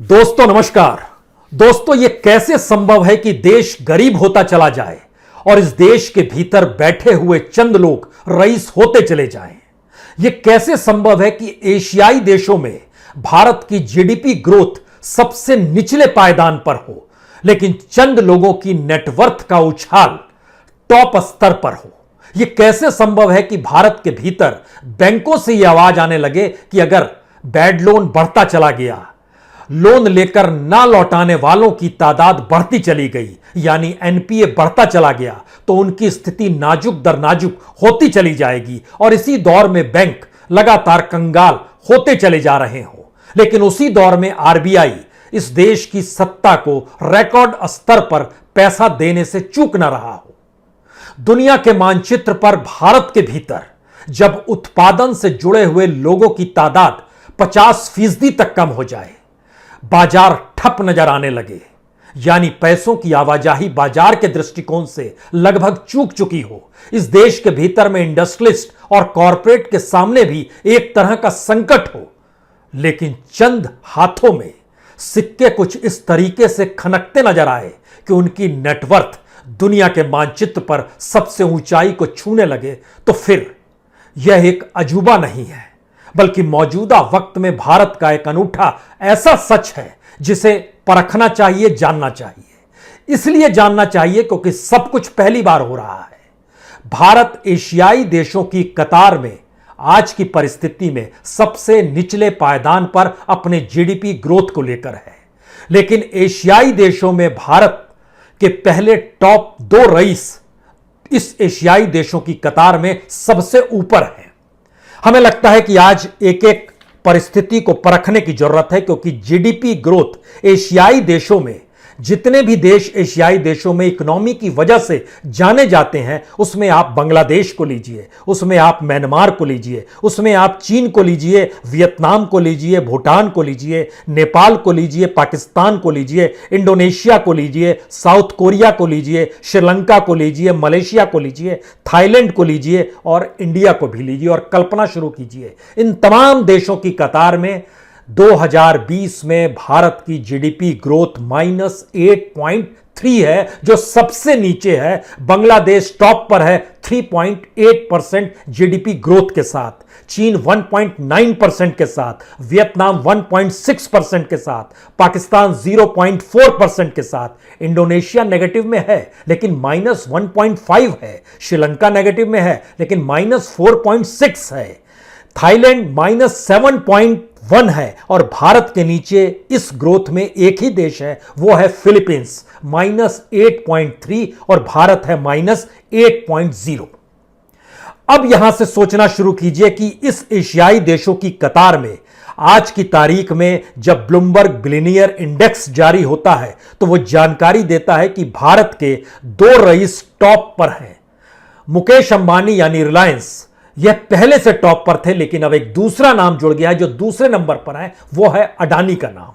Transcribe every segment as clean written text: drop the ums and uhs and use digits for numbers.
दोस्तों नमस्कार। दोस्तों ये कैसे संभव है कि देश गरीब होता चला जाए और इस देश के भीतर बैठे हुए चंद लोग रईस होते चले जाएं? ये कैसे संभव है कि एशियाई देशों में भारत की जीडीपी ग्रोथ सबसे निचले पायदान पर हो लेकिन चंद लोगों की नेटवर्थ का उछाल टॉप स्तर पर हो? ये कैसे संभव है कि भारत के भीतर बैंकों से यह आवाज आने लगे कि अगर बैड लोन बढ़ता चला गया, लोन लेकर ना लौटाने वालों की तादाद बढ़ती चली गई, यानी एनपीए बढ़ता चला गया, तो उनकी स्थिति नाजुक दर नाजुक होती चली जाएगी और इसी दौर में बैंक लगातार कंगाल होते चले जा रहे हों। लेकिन उसी दौर में आरबीआई इस देश की सत्ता को रिकॉर्ड स्तर पर पैसा देने से चूक न रहा हो। दुनिया के मानचित्र पर भारत के भीतर जब उत्पादन से जुड़े हुए लोगों की तादाद 50% तक कम हो जाए, बाजार ठप नजर आने लगे, यानी पैसों की आवाजाही बाजार के दृष्टिकोण से लगभग चूक चुकी हो, इस देश के भीतर में इंडस्ट्रियलिस्ट और कॉरपोरेट के सामने भी एक तरह का संकट हो, लेकिन चंद हाथों में सिक्के कुछ इस तरीके से खनकते नजर आए कि उनकी नेटवर्थ दुनिया के मानचित्र पर सबसे ऊंचाई को छूने लगे, तो फिर यह एक अजूबा नहीं है बल्कि मौजूदा वक्त में भारत का एक अनूठा ऐसा सच है जिसे परखना चाहिए, जानना चाहिए। इसलिए जानना चाहिए क्योंकि सब कुछ पहली बार हो रहा है। भारत एशियाई देशों की कतार में आज की परिस्थिति में सबसे निचले पायदान पर अपने जीडीपी ग्रोथ को लेकर है, लेकिन एशियाई देशों में भारत के पहले टॉप 2 रईस इस एशियाई देशों की कतार में सबसे ऊपर हैं। हमें लगता है कि आज एक एक परिस्थिति को परखने की जरूरत है, क्योंकि जीडीपी ग्रोथ एशियाई देशों में, जितने भी देश एशियाई देशों में इकोनॉमी की वजह से जाने जाते हैं, उसमें आप बांग्लादेश को लीजिए, उसमें आप म्यांमार को लीजिए, उसमें आप चीन को लीजिए, वियतनाम को लीजिए, भूटान को लीजिए, नेपाल को लीजिए, पाकिस्तान को लीजिए, इंडोनेशिया को लीजिए, साउथ कोरिया को लीजिए, श्रीलंका को लीजिए, मलेशिया को लीजिए, थाईलैंड को लीजिए और इंडिया को भी लीजिए और कल्पना शुरू कीजिए। इन तमाम देशों की कतार में 2020 में भारत की जीडीपी ग्रोथ -8.3 है, जो सबसे नीचे है। बांग्लादेश टॉप पर है 3.8% जीडीपी ग्रोथ के साथ, चीन 1.9% के साथ, वियतनाम 1.6% के साथ, पाकिस्तान 0.4% के साथ, इंडोनेशिया नेगेटिव में है लेकिन -1.5 है, श्रीलंका नेगेटिव में है लेकिन -4.6 है, थाईलैंड -7.1 है और भारत के नीचे इस ग्रोथ में एक ही देश है, वो है फिलीपींस -8.3 और भारत है -8.0। अब यहां से सोचना शुरू कीजिए कि इस एशियाई देशों की कतार में आज की तारीख में जब ब्लूमबर्ग बिलियनियर इंडेक्स जारी होता है तो वो जानकारी देता है कि भारत के 2 रईस टॉप पर हैं। मुकेश अंबानी यानी रिलायंस, यह पहले से टॉप पर थे, लेकिन अब एक दूसरा नाम जुड़ गया है जो दूसरे नंबर पर है, वो है अडानी का नाम।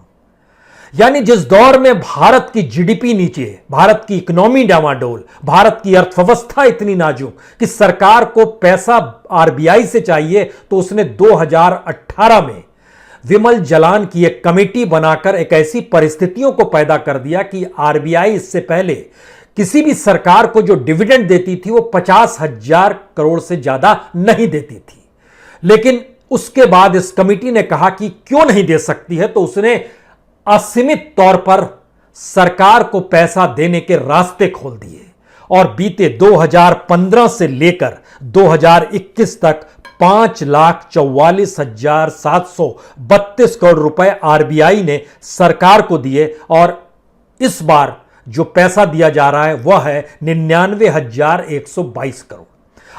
यानी जिस दौर में भारत की जीडीपी नीचे, भारत की इकोनॉमी डामाडोल, भारत की अर्थव्यवस्था इतनी नाजुक कि सरकार को पैसा आरबीआई से चाहिए, तो उसने 2018 में विमल जलान की एक कमेटी बनाकर एक ऐसी परिस्थितियों को पैदा कर दिया कि आरबीआई इससे पहले किसी भी सरकार को जो डिविडेंड देती थी वो 50,000 करोड़ से ज्यादा नहीं देती थी। लेकिन उसके बाद इस कमेटी ने कहा कि क्यों नहीं दे सकती है, तो उसने असीमित तौर पर सरकार को पैसा देने के रास्ते खोल दिए और बीते 2015 से लेकर 2021 तक 5,44,732 करोड़ रुपए आरबीआई ने सरकार को दिए और इस बार जो पैसा दिया जा रहा है वह है 99,122 करोड़।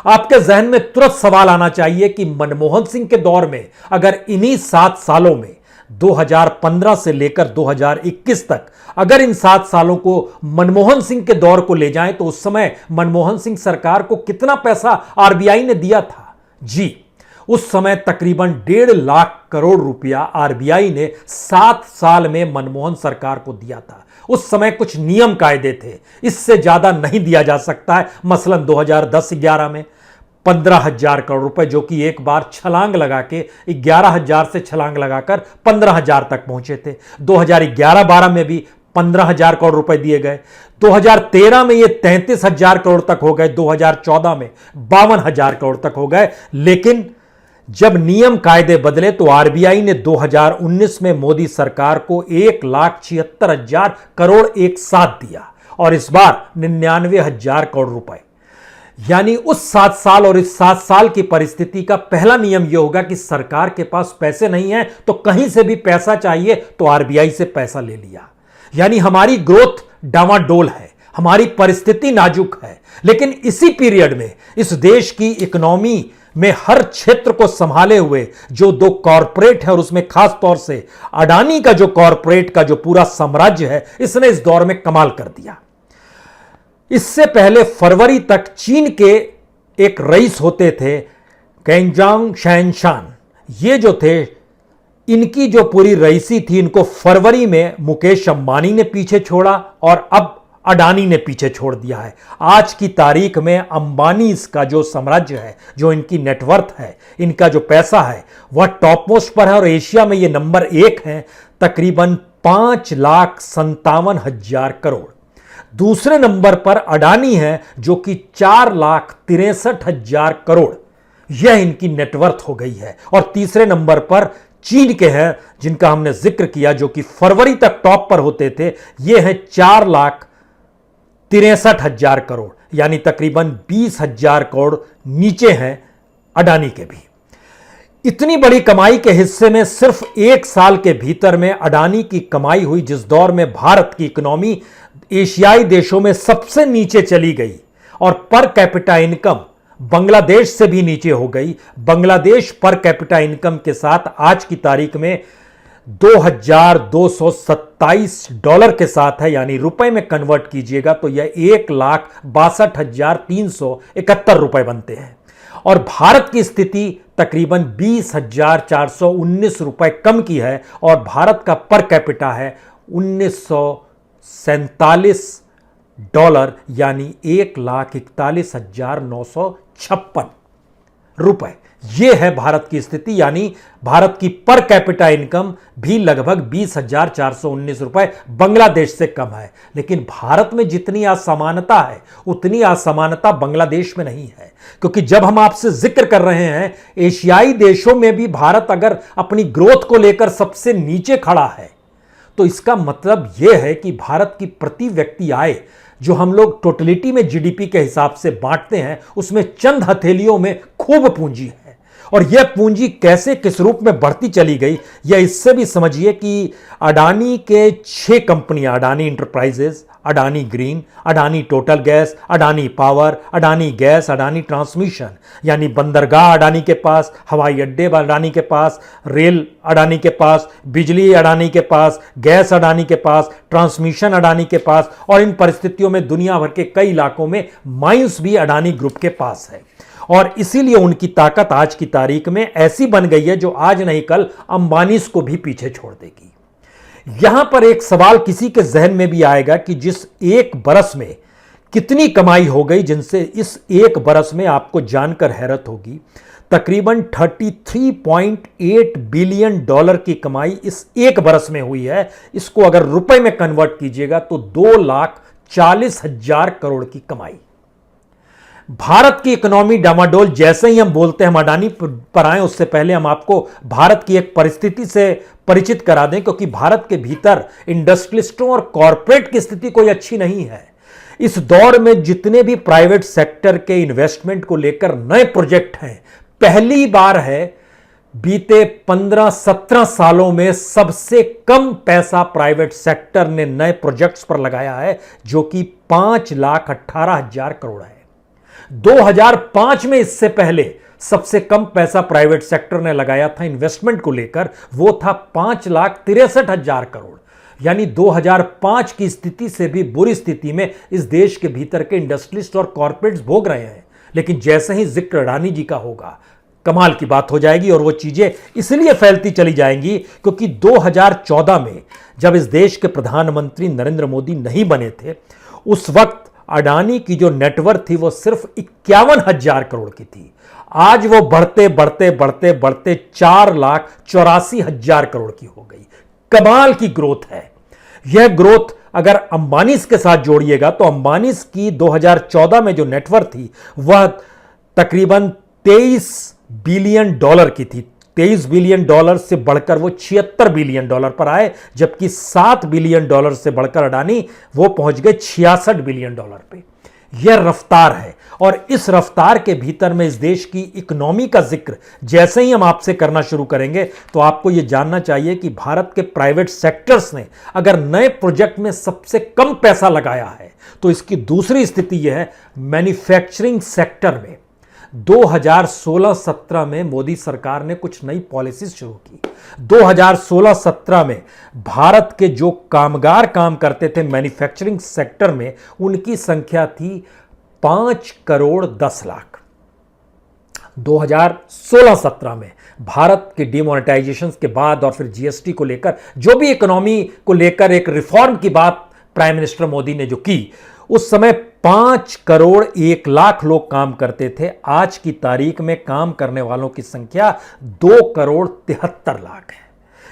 आपके जहन में तुरंत सवाल आना चाहिए कि मनमोहन सिंह के दौर में अगर इन्हीं 7 सालों में 2015 से लेकर 2021 तक अगर इन 7 सालों को मनमोहन सिंह के दौर को ले जाएं तो उस समय मनमोहन सिंह सरकार को कितना पैसा आरबीआई ने दिया था? जी, उस समय तकरीबन 1.5 लाख करोड़ रुपया आरबीआई ने 7 साल में मनमोहन सरकार को दिया था। उस समय कुछ नियम कायदे थे, इससे ज्यादा नहीं दिया जा सकता है। मसलन 2010-11 में 15,000 करोड़ रुपए, जो कि एक बार छलांग लगा के 11,000 से छलांग लगाकर 15,000 तक पहुंचे थे। 2011-12 में भी 15,000 करोड़ रुपए दिए गए। 2013 में ये 33,000 करोड़ तक हो गए। 2014 में 52,000 करोड़ तक हो गए। लेकिन जब नियम कायदे बदले तो आरबीआई ने 2019 में मोदी सरकार को 1,76,000 करोड़ एक साथ दिया और इस बार 99,000 करोड़ रुपए। यानी उस 7 साल और इस 7 साल की परिस्थिति का पहला नियम यह होगा कि सरकार के पास पैसे नहीं है तो कहीं से भी पैसा चाहिए तो आरबीआई से पैसा ले लिया। यानी हमारी ग्रोथ डामाडोल है, हमारी परिस्थिति नाजुक है। लेकिन इसी पीरियड में इस देश की इकोनॉमी में हर क्षेत्र को संभाले हुए जो दो कॉरपोरेट है और उसमें खास तौर से अडानी का जो कॉरपोरेट का जो पूरा साम्राज्य है, इसने इस दौर में कमाल कर दिया। इससे पहले फरवरी तक चीन के एक रईस होते थे कैंजांग शैनशान। ये जो थे, इनकी जो पूरी रईसी थी, इनको फरवरी में मुकेश अंबानी ने पीछे छोड़ा और अब अडानी ने पीछे छोड़ दिया है। आज की तारीख में अंबानी इसका जो साम्राज्य है, जो इनकी नेटवर्थ है, इनका जो पैसा है, वह टॉप मोस्ट पर है और एशिया में ये नंबर 1 है, तकरीबन 5,57,000 करोड़। दूसरे नंबर पर अडानी है जो कि 4,63,000 करोड़, यह इनकी नेटवर्थ हो गई है। और तीसरे नंबर पर चीन के हैं जिनका हमने जिक्र किया, जो कि फरवरी तक टॉप पर होते थे। यह है 4,63,000 करोड़, यानी तकरीबन 20,000 करोड़ नीचे हैं अडानी के भी। इतनी बड़ी कमाई के हिस्से में सिर्फ 1 साल के भीतर में अडानी की कमाई हुई, जिस दौर में भारत की इकोनॉमी एशियाई देशों में सबसे नीचे चली गई और पर कैपिटा इनकम बांग्लादेश से भी नीचे हो गई। बांग्लादेश पर कैपिटा इनकम के साथ आज की तारीख में $2,227 के साथ है, यानी रुपए में कन्वर्ट कीजिएगा तो यह 1,62,371 रुपए बनते हैं। और भारत की स्थिति तकरीबन 20,419 रुपए कम की है और भारत का पर कैपिटा है $1,947, यानी 1,41,956 रुपए। यह है भारत की स्थिति, यानी भारत की पर कैपिटा इनकम भी लगभग 20,419 रुपए बांग्लादेश से कम है। लेकिन भारत में जितनी असमानता है उतनी असमानता बांग्लादेश में नहीं है, क्योंकि जब हम आपसे जिक्र कर रहे हैं एशियाई देशों में भी भारत अगर अपनी ग्रोथ को लेकर सबसे नीचे खड़ा है तो इसका मतलब यह है कि भारत की प्रति व्यक्ति आय, जो हम लोग टोटलिटी में जीडीपी के हिसाब से बांटते हैं, उसमें चंद हथेलियों में खूब पूंजी है। और यह पूंजी कैसे किस रूप में बढ़ती चली गई, यह इससे भी समझिए कि अडानी के 6 कंपनियां, Adani enterprises, Adani green, Adani total gas, Adani power, Adani gas, Adani transmission, यानी बंदरगाह अडानी के पास, हवाई अड्डे अडानी के पास, रेल अडानी के पास, बिजली अडानी के पास, गैस अडानी के पास, ट्रांसमिशन अडानी के पास, और इन परिस्थितियों में दुनिया भर के कई इलाकों में माइंस भी अडानी ग्रुप के पास है। और इसीलिए उनकी ताकत आज की तारीख में ऐसी बन गई है जो आज नहीं कल अंबानीज को भी पीछे छोड़ देगी। यहां पर एक सवाल किसी के जहन में भी आएगा कि जिस 1 बरस में कितनी कमाई हो गई, जिनसे इस 1 बरस में आपको जानकर हैरत होगी, तकरीबन $33.8 बिलियन की कमाई इस 1 बरस में हुई है। इसको अगर रुपए में कन्वर्ट कीजिएगा तो 2,40,000 करोड़ की कमाई। भारत की इकोनॉमी डामाडोल, जैसे ही हम बोलते हैं हम अडानी पर आए, उससे पहले हम आपको भारत की एक परिस्थिति से परिचित करा दें, क्योंकि भारत के भीतर इंडस्ट्रियलिस्टों और कॉरपोरेट की स्थिति कोई अच्छी नहीं है। इस दौर में जितने भी प्राइवेट सेक्टर के इन्वेस्टमेंट को लेकर नए प्रोजेक्ट हैं, पहली बार है बीते 15-17 सालों में सबसे कम पैसा प्राइवेट सेक्टर ने नए प्रोजेक्ट्स पर लगाया है, जो कि 5,18,000 करोड़ है। 2005 में इससे पहले सबसे कम पैसा प्राइवेट सेक्टर ने लगाया था इन्वेस्टमेंट को लेकर, वो था 5,63,000 करोड़। यानी 2005 की स्थिति से भी बुरी स्थिति में इस देश के भीतर के इंडस्ट्रियलिस्ट और कॉर्पोरेट्स भोग रहे हैं। लेकिन जैसे ही जिक्र अडानी जी का होगा, कमाल की बात हो जाएगी। और वो चीजें इसलिए फैलती चली जाएंगी क्योंकि 2014 में जब इस देश के प्रधानमंत्री नरेंद्र मोदी नहीं बने थे, उस वक्त अडानी की जो नेटवर्थ थी वो सिर्फ 51,000 करोड़ की थी। आज वो बढ़ते बढ़ते बढ़ते बढ़ते 4,84,000 करोड़ की हो गई। कमाल की ग्रोथ है। यह ग्रोथ अगर अंबानीज के साथ जोड़िएगा तो अंबानीज की 2014 में जो नेटवर्थ थी वह तकरीबन 23 बिलियन डॉलर की थी। 23 बिलियन डॉलर से बढ़कर वो 76 बिलियन डॉलर पर आए, जबकि 7 बिलियन डॉलर से बढ़कर अडानी वो पहुंच गए 66 बिलियन डॉलर पे। यह रफ्तार है, और इस रफ्तार के भीतर में इस देश की इकोनॉमी का जिक्र जैसे ही हम आपसे करना शुरू करेंगे तो आपको यह जानना चाहिए कि भारत के प्राइवेट सेक्टर्स ने अगर नए प्रोजेक्ट में सबसे कम पैसा लगाया है तो इसकी दूसरी स्थिति यह है मैन्युफैक्चरिंग सेक्टर में। 2016-17 में मोदी सरकार ने कुछ नई पॉलिसीज शुरू की। 2016-17 में भारत के जो कामगार काम करते थे मैन्युफैक्चरिंग सेक्टर में, उनकी संख्या थी 5 करोड़ 10 लाख। 2016-17 में भारत के डिमोनेटाइजेशन के बाद और फिर जीएसटी को लेकर जो भी इकोनॉमी को लेकर एक रिफॉर्म की बात प्राइम मिनिस्टर मोदी ने जो की, उस समय 5 करोड़ 1 लाख लोग काम करते थे। आज की तारीख में काम करने वालों की संख्या 2 करोड़ 73 लाख है,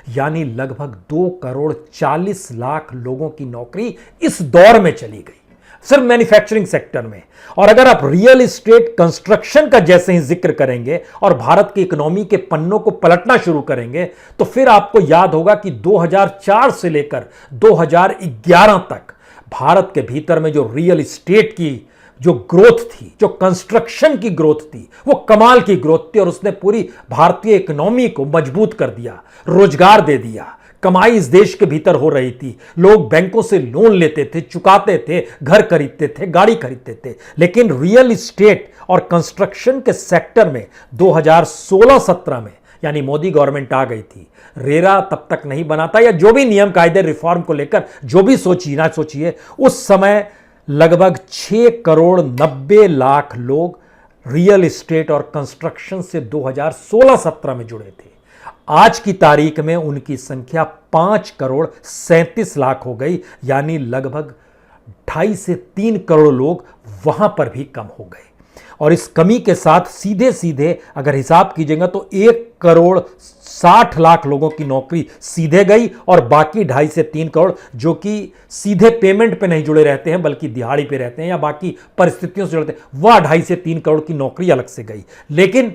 यानी लगभग 2 करोड़ 40 लाख लोगों की नौकरी इस दौर में चली गई, सिर्फ मैन्युफैक्चरिंग सेक्टर में। और अगर आप रियल एस्टेट कंस्ट्रक्शन का जैसे ही जिक्र करेंगे और भारत की इकोनॉमी के पन्नों को पलटना शुरू करेंगे तो फिर आपको याद होगा कि 2004 से लेकर 2011 तक भारत के भीतर में जो रियल एस्टेट की जो ग्रोथ थी, जो कंस्ट्रक्शन की ग्रोथ थी, वो कमाल की ग्रोथ थी, और उसने पूरी भारतीय इकोनॉमी को मजबूत कर दिया, रोजगार दे दिया। कमाई इस देश के भीतर हो रही थी, लोग बैंकों से लोन लेते थे, चुकाते थे, घर खरीदते थे, गाड़ी खरीदते थे। लेकिन रियल एस्टेट और कंस्ट्रक्शन के सेक्टर में 2016-17 में यानी मोदी गवर्नमेंट आ गई थी, रेरा तब तक नहीं बना था, या जो भी नियम कायदे रिफॉर्म को लेकर जो भी सोचिए, उस समय लगभग 6 करोड़ 90 लाख लोग रियल एस्टेट और कंस्ट्रक्शन से 2016-17 में जुड़े थे। आज की तारीख में उनकी संख्या 5 करोड़ 37 लाख हो गई, यानी लगभग 2.5 से 3 करोड़ लोग वहां पर भी कम हो गए। और इस कमी के साथ सीधे सीधे अगर हिसाब कीजिएगा तो 1 करोड़ 60 लाख लोगों की नौकरी सीधे गई, और बाकी 2.5 से 3 करोड़ जो कि सीधे पेमेंट पे नहीं जुड़े रहते हैं बल्कि दिहाड़ी पे रहते हैं या बाकी परिस्थितियों से जुड़ते हैं, वह 2.5 से 3 करोड़ की नौकरी अलग से गई। लेकिन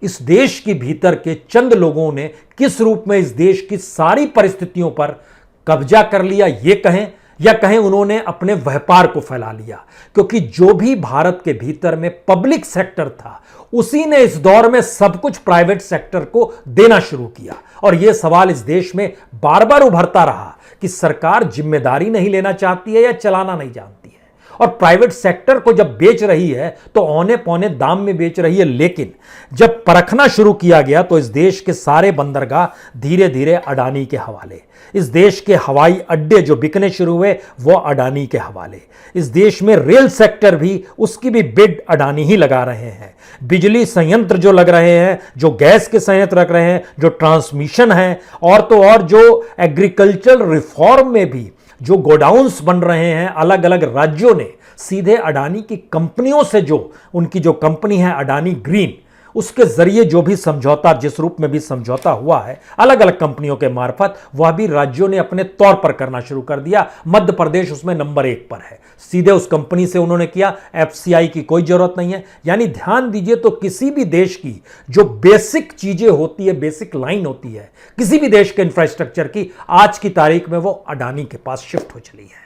इस देश के भीतर के चंद लोगों ने किस रूप में इस देश की सारी परिस्थितियों पर कब्जा कर लिया, ये कहें या कहें उन्होंने अपने व्यापार को फैला लिया। क्योंकि जो भी भारत के भीतर में पब्लिक सेक्टर था उसी ने इस दौर में सब कुछ प्राइवेट सेक्टर को देना शुरू किया। और यह सवाल इस देश में बार बार उभरता रहा कि सरकार जिम्मेदारी नहीं लेना चाहती है या चलाना नहीं जानती है, और प्राइवेट सेक्टर को जब बेच रही है तो औने पौने दाम में बेच रही है। लेकिन जब परखना शुरू किया गया तो इस देश के सारे बंदरगाह धीरे धीरे अडानी के हवाले, इस देश के हवाई अड्डे जो बिकने शुरू हुए वो अडानी के हवाले, इस देश में रेल सेक्टर भी उसकी भी बिड अडानी ही लगा रहे हैं। बिजली संयंत्र जो लग रहे हैं, जो गैस के संयंत्र रख रहे हैं, जो ट्रांसमिशन है, और तो और जो एग्रीकल्चर रिफॉर्म में भी जो गोडाउन्स बन रहे हैं अलग अलग राज्यों ने सीधे अडानी की कंपनियों से, जो उनकी जो कंपनी है अडानी ग्रीन, उसके जरिए जो भी समझौता, जिस रूप में भी समझौता हुआ है अलग अलग कंपनियों के मार्फत, वह भी राज्यों ने अपने तौर पर करना शुरू कर दिया। मध्य प्रदेश उसमें नंबर 1 पर है, सीधे उस कंपनी से उन्होंने किया, एफसीआई की कोई जरूरत नहीं है। यानी ध्यान दीजिए, तो किसी भी देश की जो बेसिक चीजें होती है, बेसिक लाइन होती है किसी भी देश के इंफ्रास्ट्रक्चर की, आज की तारीख में वो अडानी के पास शिफ्ट हो चली है,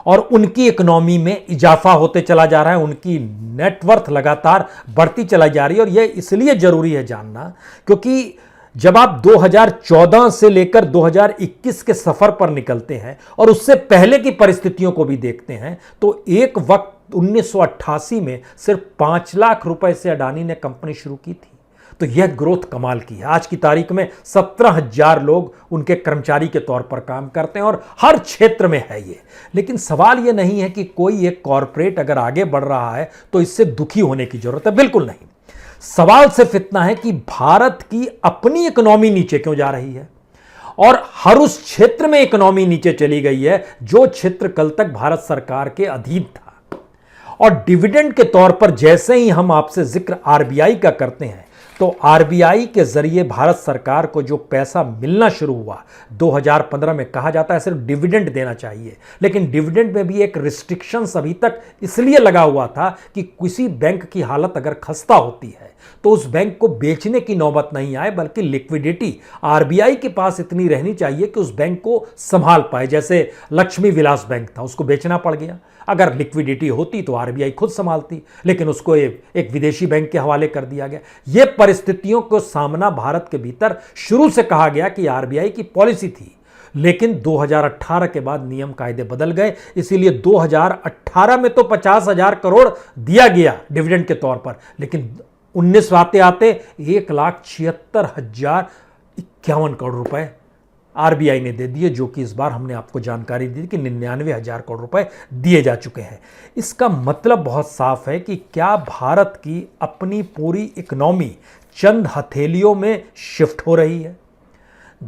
और उनकी इकोनॉमी में इजाफा होते चला जा रहा है, उनकी नेटवर्थ लगातार बढ़ती चलाई जा रही है। और यह इसलिए जरूरी है जानना क्योंकि जब आप 2014 से लेकर 2021 के सफर पर निकलते हैं और उससे पहले की परिस्थितियों को भी देखते हैं तो एक वक्त 1988 में सिर्फ 5 लाख रुपए से अडानी ने कंपनी शुरू की थी। तो यह ग्रोथ कमाल की है। आज की तारीख में 17,000 लोग उनके कर्मचारी के तौर पर काम करते हैं और हर क्षेत्र में है ये। लेकिन सवाल यह नहीं है कि कोई एक कॉरपोरेट अगर आगे बढ़ रहा है तो इससे दुखी होने की जरूरत है, बिल्कुल नहीं। सवाल सिर्फ इतना है कि भारत की अपनी इकोनॉमी नीचे क्यों जा रही है, और हर उस क्षेत्र में इकोनॉमी नीचे चली गई है जो क्षेत्र कल तक भारत सरकार के अधीन था। और डिविडेंड के तौर पर जैसे ही हम आपसे जिक्र आरबीआई का करते हैं, तो आरबीआई के जरिए भारत सरकार को जो पैसा मिलना शुरू हुआ 2015 में, कहा जाता है सिर्फ डिविडेंड देना चाहिए, लेकिन डिविडेंड में भी एक रिस्ट्रिक्शंस अभी तक इसलिए लगा हुआ था कि किसी बैंक की हालत अगर खस्ता होती है तो उस बैंक को बेचने की नौबत नहीं आए, बल्कि लिक्विडिटी आरबीआई के पास इतनी रहनी चाहिए कि उस बैंक को संभाल पाए। जैसे लक्ष्मी विलास बैंक था, उसको बेचना पड़ गया, अगर लिक्विडिटी होती तो आरबीआई खुद संभालती, लेकिन उसको एक विदेशी बैंक के हवाले कर दिया गया। यह परिस्थितियों को सामना भारत के भीतर शुरू से कहा गया कि आरबीआई की पॉलिसी थी, लेकिन 2018 के बाद नियम कायदे बदल गए, इसीलिए 2018 में तो 50,000 करोड़ दिया गया डिविडेंड के तौर पर, लेकिन 19 आते आते 1,76,051 करोड़ रुपए आरबीआई ने दे दिए, जो कि इस बार हमने आपको जानकारी दी कि 99,000 करोड़ रुपए दिए जा चुके हैं। इसका मतलब बहुत साफ है कि क्या भारत की अपनी पूरी इकोनॉमी चंद हथेलियों में शिफ्ट हो रही है?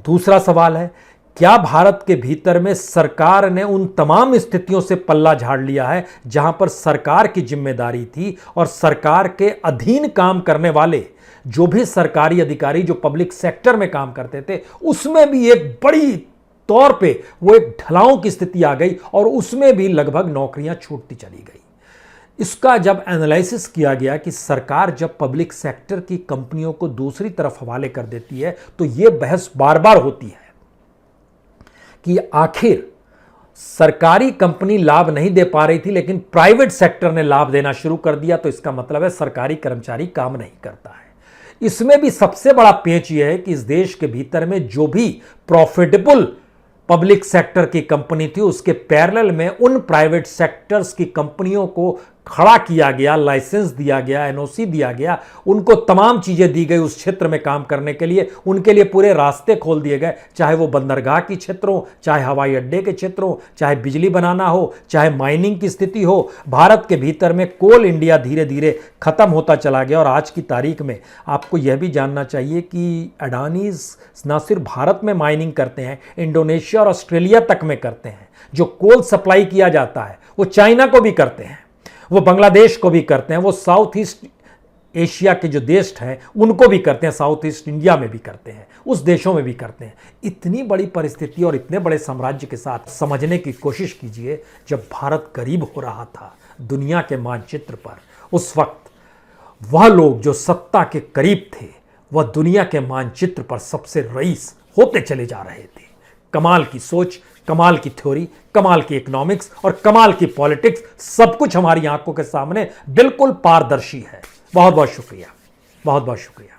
दूसरा सवाल है, क्या भारत के भीतर में सरकार ने उन तमाम स्थितियों से पल्ला झाड़ लिया है जहां पर सरकार की जिम्मेदारी थी और सरकार के अधीन काम करने वाले जो भी सरकारी अधिकारी जो पब्लिक सेक्टर में काम करते थे, उसमें भी एक बड़ी तौर पे वो एक ढलाओं की स्थिति आ गई और उसमें भी लगभग नौकरियां छूटती चली गई। इसका जब एनालिसिस किया गया कि सरकार जब पब्लिक सेक्टर की कंपनियों को दूसरी तरफ हवाले कर देती है, तो यह बहस बार बार होती है कि आखिर सरकारी कंपनी लाभ नहीं दे पा रही थी, लेकिन प्राइवेट सेक्टर ने लाभ देना शुरू कर दिया, तो इसका मतलब है सरकारी कर्मचारी काम नहीं करता है। इसमें भी सबसे बड़ा पेच यह है कि इस देश के भीतर में जो भी प्रॉफिटेबल पब्लिक सेक्टर की कंपनी थी, उसके पैरेलल में उन प्राइवेट सेक्टर्स की कंपनियों को खड़ा किया गया, लाइसेंस दिया गया, एनओसी दिया गया, उनको तमाम चीजें दी गई उस क्षेत्र में काम करने के लिए, उनके लिए पूरे रास्ते खोल दिए गए, चाहे वो बंदरगाह की क्षेत्र हो, चाहे हवाई अड्डे के क्षेत्र हो, चाहे बिजली बनाना हो, चाहे माइनिंग की स्थिति हो। भारत के भीतर में कोल इंडिया धीरे धीरे खत्म होता चला गया और आज की तारीख में आपको यह भी जानना चाहिए कि अडानीज ना सिर्फ भारत में माइनिंग करते हैं, इंडोनेशिया और ऑस्ट्रेलिया तक में करते हैं। जो कोल सप्लाई किया जाता है वो चाइना को भी करते हैं, वो बांग्लादेश को भी करते हैं, वो साउथ ईस्ट एशिया के जो देश हैं उनको भी करते हैं, साउथ ईस्ट इंडिया में भी करते हैं, उस देशों में भी करते हैं। इतनी बड़ी परिस्थिति और इतने बड़े साम्राज्य के साथ समझने की कोशिश कीजिए, जब भारत गरीब हो रहा था दुनिया के मानचित्र पर, उस वक्त वह लोग जो सत्ता के करीब थे वह दुनिया के मानचित्र पर सबसे रईस होते चले जा रहे थे। कमाल की सोच, कमाल की थ्योरी, कमाल की इकोनॉमिक्स और कमाल की पॉलिटिक्स, सब कुछ हमारी आंखों के सामने बिल्कुल पारदर्शी है। बहुत बहुत शुक्रिया, बहुत बहुत शुक्रिया।